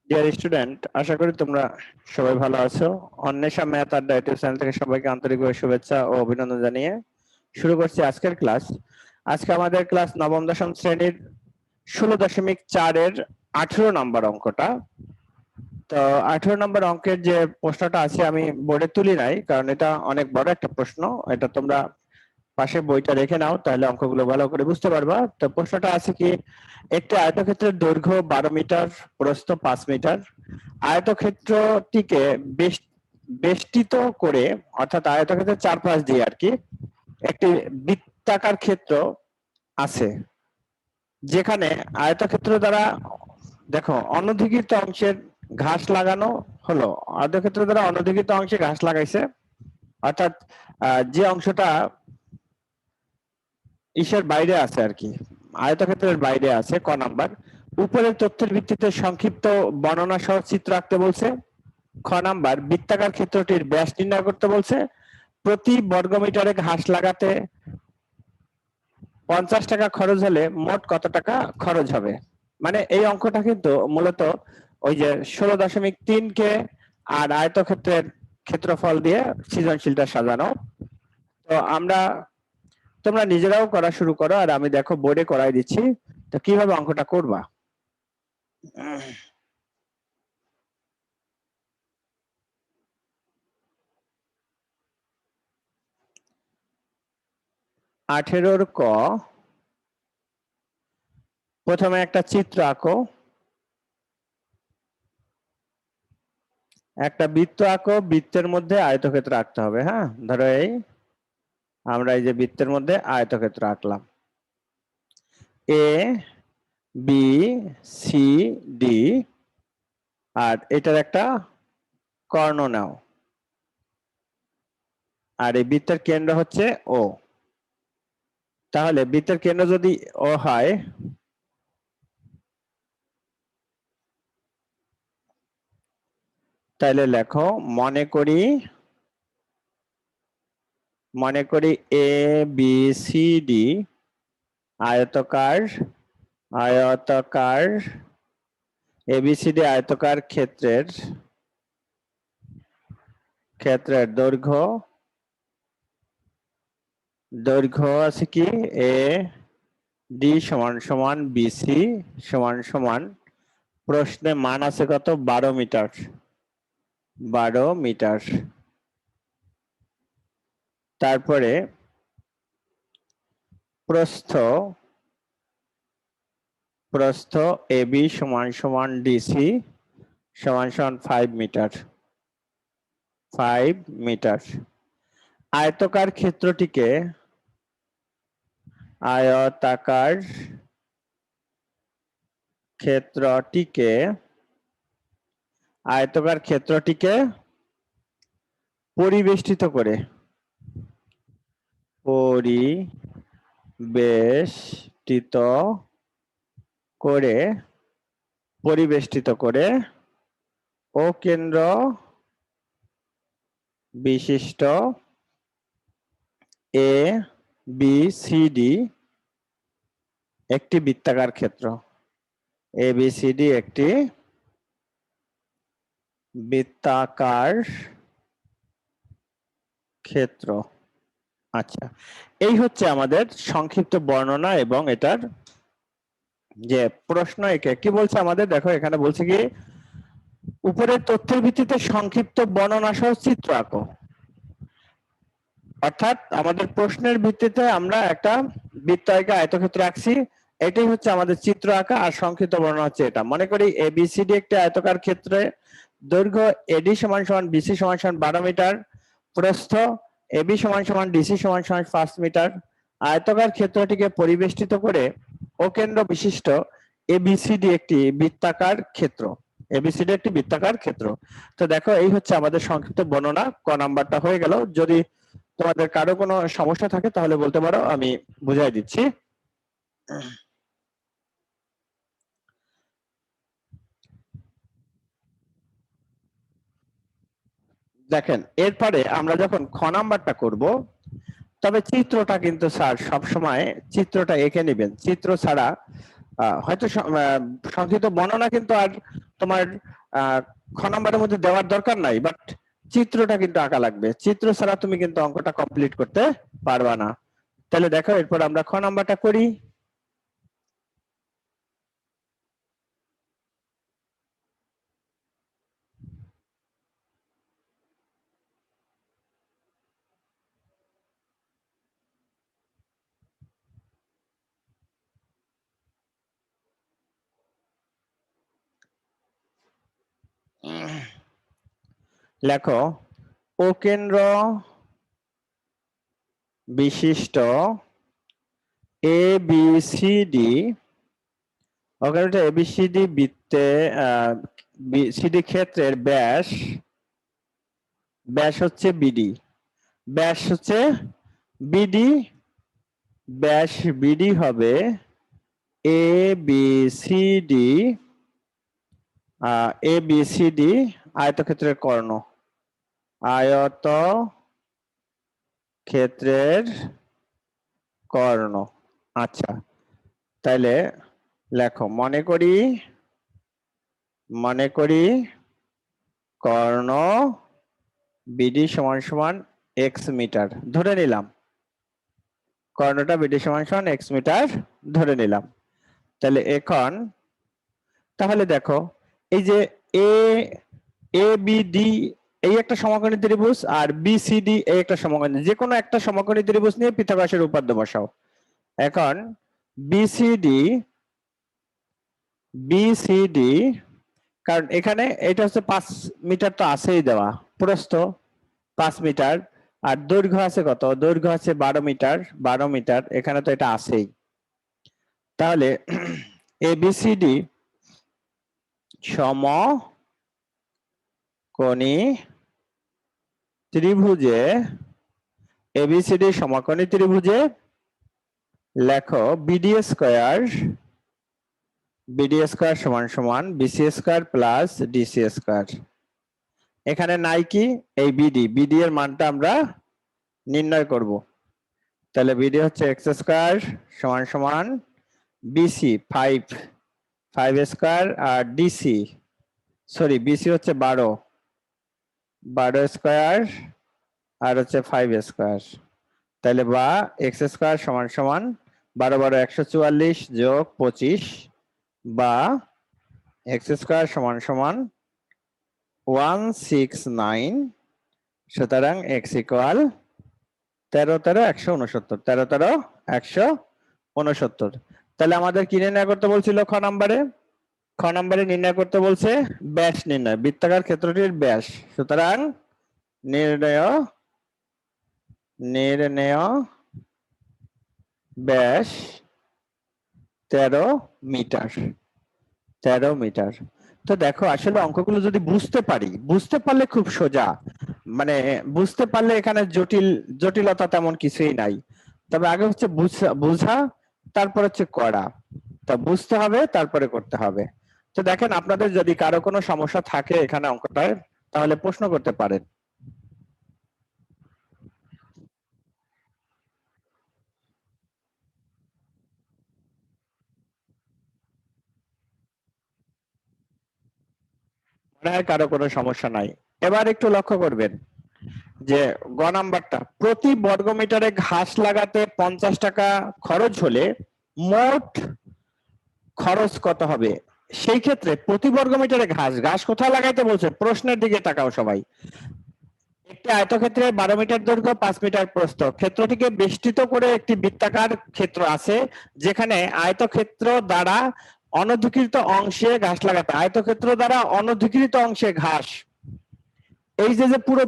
Dear student, আশা করি তোমরা সবাই ভালো আছো। অন্বেষা ম্যাথ আড্ডা ইউটিউব চ্যানেল থেকে সবাইকে আন্তরিকভাবে শুভেচ্ছা ও অভিনন্দন জানিয়ে শুরু করছি আজকের ক্লাস। আজকে আমাদের ক্লাস নবম দশম শ্রেণীর 16.4-এর 18 নম্বর অঙ্কটা। তো 18 নম্বর অঙ্কের যে প্রশ্নটা আছে আমি বোর্ডে তুলি নাই, কারণ এটা অনেক বড় একটা প্রশ্ন। এটা তোমরা পাশে বইটা রেখে নাও, তাহলে অঙ্কগুলো ভালো করে বুঝতে পারবা। তো প্রশ্নটা আছে কি, একটি আয়তক্ষেত্রের দৈর্ঘ্য 12 মিটার, প্রস্থ 5 মিটার। আয়তক্ষেত্রটিকে বেষ্টিত করে, অর্থাৎ আয়তক্ষেত্রের চারপাশ দিয়ে আর কি একটি বৃত্তাকার ক্ষেত্র আছে, যেখানে আয়তক্ষেত্র দ্বারা দেখো অনধিকৃত অংশের ঘাস লাগানো হলো। আয়তক্ষেত্র দ্বারা অনধিকৃত অংশে ঘাস লাগাইছে, অর্থাৎ যে অংশটা ইসের বাইরে আছে আর কি, আয়তক্ষেত্রের বাইরে আছে। ক নাম্বার, উপরের তথ্যের ভিত্তিতে সংক্ষিপ্ত বর্ণনা সহ চিত্র আঁকতে বলছে। খ নাম্বার, বৃত্তাকার ক্ষেত্রটির ব্যাস নির্ণয় করতে বলছে। প্রতি বর্গমিটারে ঘাস লাগাতে 50 টাকা খরচ হলে মোট কত টাকা খরচ হবে। মানে এই অঙ্কটা কিন্তু মূলত ওই যে 16.3 কে আর আয়তক্ষেত্রের ক্ষেত্রফল দিয়ে সৃজনশীলটা সাজানো। তো তোমরা নিজেরাও করা শুরু করো, আর আমি দেখো বোর্ডে করাই দিচ্ছি। তো কিভাবে অঙ্কটা করবা। 18-র ক, প্রথমে একটা চিত্র আঁকো, একটা বৃত্ত আঁকো। বৃত্তের মধ্যে আয়তক্ষেত্র আঁকতে হবে। হ্যাঁ, ধরো আমরা এই যে বৃত্তের মধ্যে আয়তক্ষেত্র আঁকলাম। এ বি সি ডি, আর এটার একটা কর্ণ নাও। আর এই বৃত্তের কেন্দ্র হচ্ছে ও। তাহলে বৃত্তের কেন্দ্র যদি ও হয়, তাহলে লেখো, মনে করি এ বি সি ডি আয়তকার এবিসিডি আয়তকার ক্ষেত্রের দৈর্ঘ্য আছে কি এ ডি সমান সমান বিসি সমান সমান, প্রশ্নে মান আছে কত, 12 মিটার। 12 মিটার। তারপরে প্রস্থ এবি সমান সমান ডিসি সমান সমান 5 মিটার। 5 মিটার। আয়তাকার ক্ষেত্রটিকে পরিবেষ্টিত করে ও কেন্দ্র বিশিষ্ট এ বি সি ডি একটি বৃত্তাকার ক্ষেত্র। এবিসিডি একটি বৃত্তাকার ক্ষেত্র। আচ্ছা, এই হচ্ছে আমাদের সংক্ষিপ্ত বর্ণনা এবং এটার যে প্রশ্ন। একে কি বলছে আমাদের, দেখো এখানে বলছে কি, উপরের তথ্যের ভিত্তিতে সংক্ষিপ্ত বর্ণনা সহ চিত্র আঁকো। অর্থাৎ আমাদের প্রশ্নের ভিত্তিতে আমরা একটা বৃত্তাকার আয়তক্ষেত্র আঁকছি, এটাই হচ্ছে আমাদের চিত্র আঁকা। আর সংক্ষিপ্ত বর্ণনা হচ্ছে এটা। মনে করি এবিসিডি একটি আয়তকার ক্ষেত্রে দৈর্ঘ্য এডি সমান সমান বিসি সমান সমান 12 মিটার, প্রস্থ এবি সমান সমান ডিসি সমান সমান 5 মিটার। আয়তকার ক্ষেত্রটিকে পরিবেষ্টিত করে ও কেন্দ্র বিশিষ্ট এবিসিডি একটি বৃত্তাকার ক্ষেত্র। এবিসিডি একটি বৃত্তাকার ক্ষেত্র। তো দেখো, এই হচ্ছে আমাদের সংক্ষিপ্ত বর্ণনা। ক নাম্বারটা হয়ে গেল। যদি তোমাদের কারো কোনো সমস্যা থাকে তাহলে বলতে পারো, আমি বুঝাই দিচ্ছি। দেখেন, এরপরে আমরা যখন খ নাম্বারটা করব, তবে চিত্রটা কিন্তু স্যার সবসময় চিত্রটা এঁকে নেবেন। চিত্র ছাড়া হয়তো সংক্ষিপ্ত বর্ণনা কিন্তু আর তোমার খ নম্বরের মধ্যে দেওয়ার দরকার নাই, বাট চিত্রটা কিন্তু আঁকা লাগবে। চিত্র ছাড়া তুমি কিন্তু অঙ্কটা কমপ্লিট করতে পারবা না। তাহলে দেখো এরপর আমরা খ নাম্বারটা করি। লেখো ও কেন্দ্র বিশিষ্ট এ বি সি ডি, ওখানে এবিসিডি বৃত্তে সিডি ক্ষেত্রের ব্যাস ব্যাস হচ্ছে বিডি, ব্যাস হচ্ছে বিডি, ব্যাস বিডি হবে A B C D, A B C D আয়তক্ষেত্রের কর্ণ, আয়ত ক্ষেত্রের কর্ণ। আচ্ছা, তাইলে লেখো মনে করি কর্ণ বিডি সমান সমান এক্স মিটার ধরে নিলাম, কর্ণটা বিডি সমান সমান এক্স মিটার ধরে নিলাম। তাহলে এখন তাহলে দেখো এই যে এ এ বি ডি এই একটা সমকোণী ত্রিভুজ আর বি সি ডি এই একটা সমকোণী, যে কোনো একটা সমকোণী ত্রিভুজ নিয়ে পিথাগোরাসের উপপাদ্য বসাও। এখন বিসিডি বিসিডি, কারণ এখানে এটা হচ্ছে 5 মিটার তো আছেই দেওয়া, প্রস্থ 5 মিটার আর দৈর্ঘ্য আছে কত, দৈর্ঘ্য আছে 12 মিটার, 12 মিটার এখানে তো এটা আছেই। তাহলে এবিসিডি সমকোণী ত্রিভুজে, এবিসিডি সমকোণী ত্রিভুজে লেখো বিডি স্কয়ার সমান সমান BC square plus DC square. এখানে নাই কি এই বিডি এর মানটা আমরা নির্ণয় করব। তাহলে বিডি হচ্ছে এক্স স্কয়ার সমান সমান বিসি 5 স্কয়ার আর ডিসি বিসি হচ্ছে 12 স্কয়ার আর হচ্ছে 5 স্কয়ার। তাহলে বা এক্স স্কয়ার সমান সমান 12 144 যোগ 25 বা এক্স স্কয়ার সমান সমান 169, সুতরাং এক্স ইকুয়াল 13 169। তাহলে আমাদের কি নির্ণয় করতে বলছিল খ নম্বরে নির্ণয় করতে বলছে ব্যাস নির্ণয়, বৃত্তাকার ক্ষেত্রটির ব্যাস। সুতরাং নির্ণয় ব্যাস 13 মিটার। তো দেখো আসলে অঙ্কগুলো যদি বুঝতে পারলে খুব সোজা, মানে বুঝতে পারলে এখানে জটিলতা তেমন কিছুই নাই। তবে আগে হচ্ছে বুঝা, তারপর হচ্ছে করা। তা বুঝতে হবে তারপরে করতে হবে। তো দেখেন আপনাদের যদি কারো কোনো সমস্যা থাকে এখানে অঙ্কটায়, তাহলে প্রশ্ন করতে পারেন। মনে হয় কারো কোনো সমস্যা নাই। এবার একটু লক্ষ্য করবেন যে গ নাম্বারটা, প্রতি বর্গমিটারে ঘাস লাগাতে 50 টাকা খরচ হলে মোট খরচ কত হবে? সেই ক্ষেত্রে প্রতি বর্গমিটারে ঘাস কোথায় লাগাইতে বলছে, প্রশ্নের দিকে তাকাও সবাই। একটি আয়তক্ষেত্রে 12 মিটার দৈর্ঘ্য 5 মিটার প্রস্থ, ক্ষেত্রটিকে বেষ্টিত করে একটি বৃত্তাকার ক্ষেত্র আছে, যেখানে আয়তক্ষেত্র দ্বারা অনধিকৃত অংশে ঘাস লাগাতে, আয়তক্ষেত্র দ্বারা অনধিকৃত অংশে ঘাস, এই যে পুরো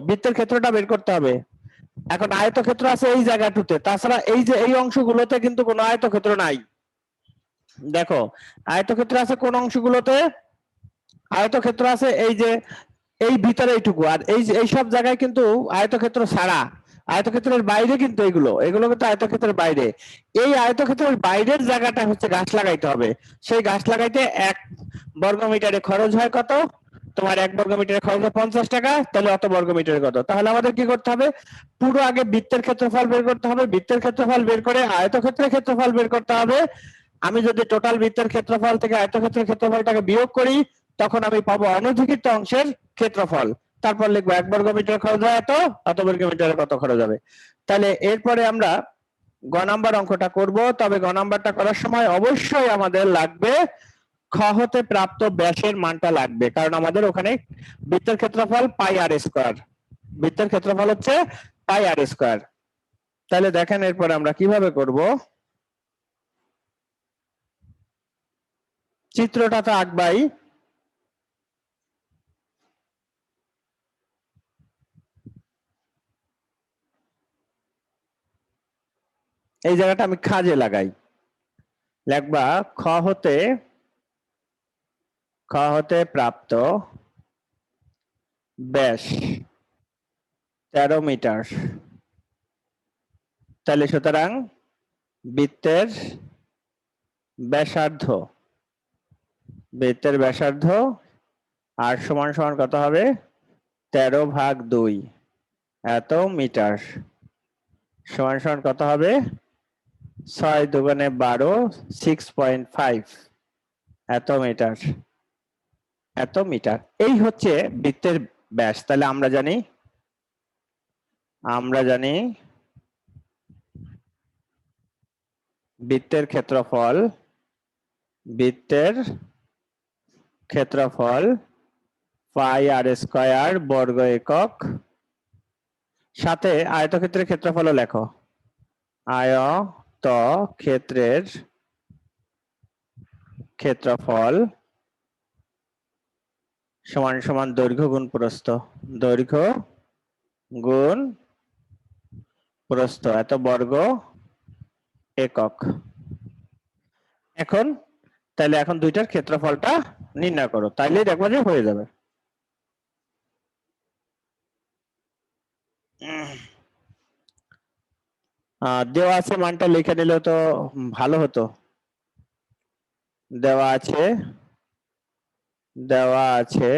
বৃত্তের ক্ষেত্রটা বের করতে হবে। এখন আয়তক্ষেত্র আছে এই জায়গাটুতে, তাছাড়া এই যে এই অংশগুলোতে কিন্তু কোনো আয়তক্ষেত্র নাই। দেখো আয়তক্ষেত্র আছে কোন অংশগুলোতে, আয়তক্ষেত্র আছে এই যে এই ভিতরে এইটুকু, আর এই সব জায়গায় কিন্তু আয়তক্ষেত্র ছাড়া, আয়তক্ষেত্রের বাইরে কিন্তু এগুলো কিন্তু আয়তক্ষেত্রের বাইরে। এই আয়তক্ষেত্রের বাইরের জায়গাটা হচ্ছে গাছ লাগাইতে হবে। সেই গাছ লাগাইতে 1 বর্গমিটারে খরচ হয় কত, তোমার 1 বর্গমিটারে খরচ হয় 50 টাকা। তাহলে অত বর্গমিটারে কত, তাহলে আমাদের কি করতে হবে, পুরো আগে বৃত্তের ক্ষেত্রফল বের করতে হবে, বৃত্তের ক্ষেত্রফল বের করে আয়তক্ষেত্রের ক্ষেত্রফল বের করতে হবে। আমি যদি টোটাল বৃত্তের ক্ষেত্রফল থেকে আয়তক্ষেত্রের ক্ষেত্রফলটাকে বিয়োগ করি, তখন আমি পাবো অনধিকৃত অংশের ক্ষেত্রফল। তারপর লিখবো 1 বর্গ মিটার খরচ হয় এত বর্গ মিটারে কত খরচ হবে। তাহলে এরপরে আমরা গ নাম্বার অঙ্কটা করব। তবে গ নাম্বারটা করার সময় অবশ্যই আমাদের লাগবে খ হতে প্রাপ্ত ব্যাসের মানটা লাগবে, কারণ আমাদের ওখানে বৃত্তের ক্ষেত্রফল পাই আর স্কয়ার। বৃত্তের ক্ষেত্রফল হচ্ছে পাই আর স্কয়ার। তাহলে দেখেন এরপর আমরা কিভাবে করব। চিত্রটা তো আঁকবাই। এই জায়গাটা আমি খাজে লাগাই। লিখবা খ হতে প্রাপ্ত ব্যাস 13 মিটার। তাহলে সুতরাং বৃত্তের ব্যাসার্ধ আর সমান সমান কত হবে 13/2 এত মিটার সমান সমান কত হবে 6 দুগুণে 12 6.5 এত মিটার। এই হচ্ছে বৃত্তের ব্যাস। তাহলে আমরা জানি বৃত্তের ক্ষেত্রফল পাই আর স্কয়ার বর্গ একক। সাথে আয়তক্ষেত্রের ক্ষেত্রফলও লেখো। আয়তক্ষেত্রের ক্ষেত্রফল সমান সমান দৈর্ঘ্য গুণ প্রস্থ এত বর্গ একক। এখন দুইটার ক্ষেত্রফলটা নির্ণয় করো, তাইলেই দেখবো যে হয়ে যাবে। দেওয়া আছে মানটা লিখে নিলেও তো ভালো হতো। দেওয়া আছে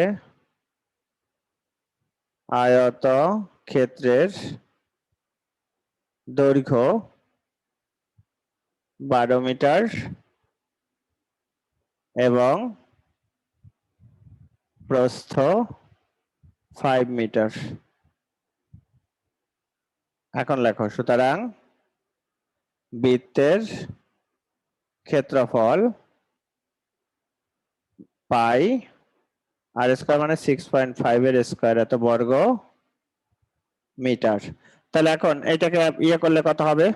আয়ত ক্ষেত্রের দৈর্ঘ্য 12 মিটার এবং প্রস্থ 5 মিটার। এখন লেখো, সুতরাং বৃত্তের ক্ষেত্রফল পাই আর স্কয়ার মানে 6.5 এর স্কয়ার এত বর্গ মিটার। তাহলে এখন এটাকে ইয়ে করলে কত হবে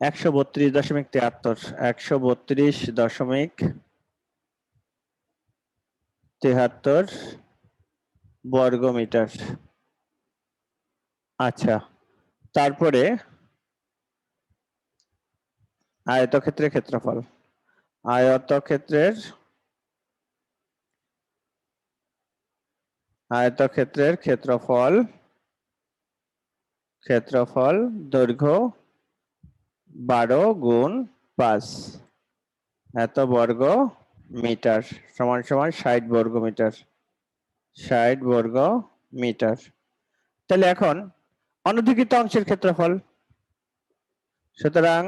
132.73 বর্গ মিটার। আচ্ছা, তারপরে আয়তক্ষেত্রের ক্ষেত্রফল দৈর্ঘ্য 12 গুণ 5 এত বর্গ মিটার সমান সমান 60 বর্গ মিটার। তাহলে এখন অনধিকৃত অংশের ক্ষেত্রফল, সুতরাং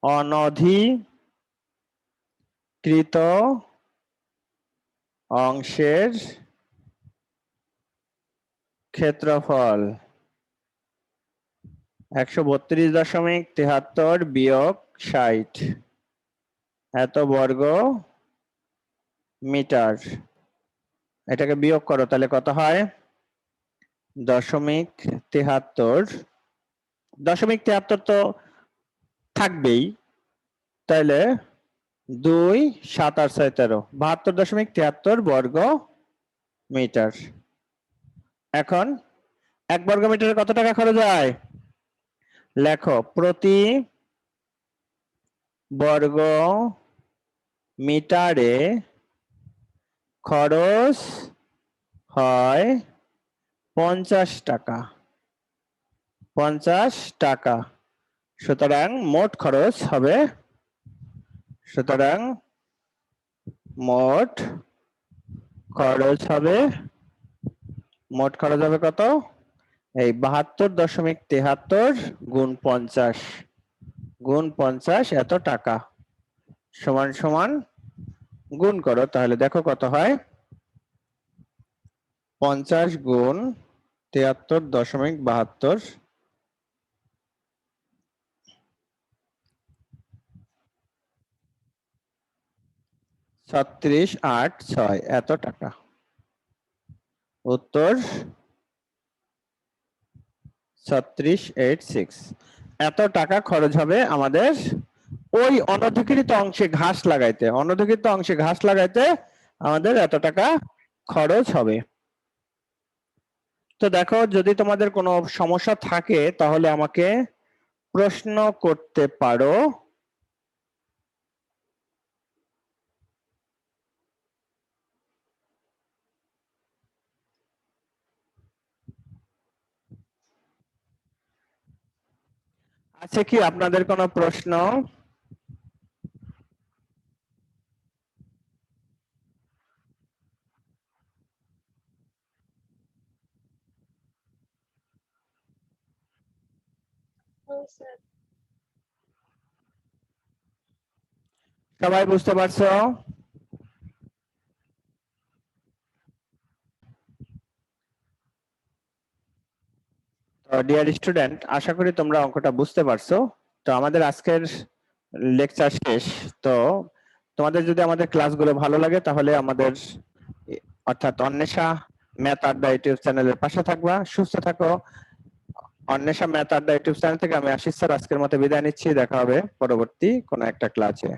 অনধিকৃত অংশের ক্ষেত্রফল 132.73 বিয়োগ 60 এত বর্গ মিটার। এটাকে বিয়োগ করো, তাহলে কত হয় 0.73 তো থাকবেই। তাহলে 2 7 আর 6 13 72.73 বর্গ মিটার। এখন 1 বর্গ মিটারে কত টাকা খরচ হয় লেখো, প্রতি বর্গ মিটারে খরচ হয় 50 টাকা। সুতরাং মোট খরচ হবে কত এই 72.73 গুণ 50 এত টাকা। সমান সমান গুণ করো, তাহলে দেখো কত হয়। 50 গুণ 73.72 36,806 এত টাকা। উত্তর 3686 এত টাকা খরচ হবে আমাদের ওই অনধিকৃত অংশে ঘাস লাগাইতে। অনধিকৃত অংশে ঘাস লাগাইতে আমাদের এত টাকা খরচ হবে। তো দেখো, যদি তোমাদের কোনো সমস্যা থাকে তাহলে আমাকে প্রশ্ন করতে পারো। আছে কি আপনাদের কোনো প্রশ্ন? সবাই বুঝতে পারছো? ডিয়ার স্টুডেন্ট, আশা করি তোমরা অঙ্কটা বুঝতে পারছো। তো আমাদের আজকের লেকচার শেষ। তো তোমাদের যদি আমাদের ক্লাসগুলো ভালো লাগে তাহলে আমাদের অর্থাৎ অন্বেষা ম্যাথ আড্ডা ইউটিউব চ্যানেলের পাশে থাকবা। সুস্থ থাকো। অন্বেষা ম্যাথ আড্ডা ইউটিউব চ্যানেল থেকে আমি আশিস স্যার আজকের মতো বিদায় নিচ্ছি। দেখা হবে পরবর্তী কোনো একটা ক্লাসে।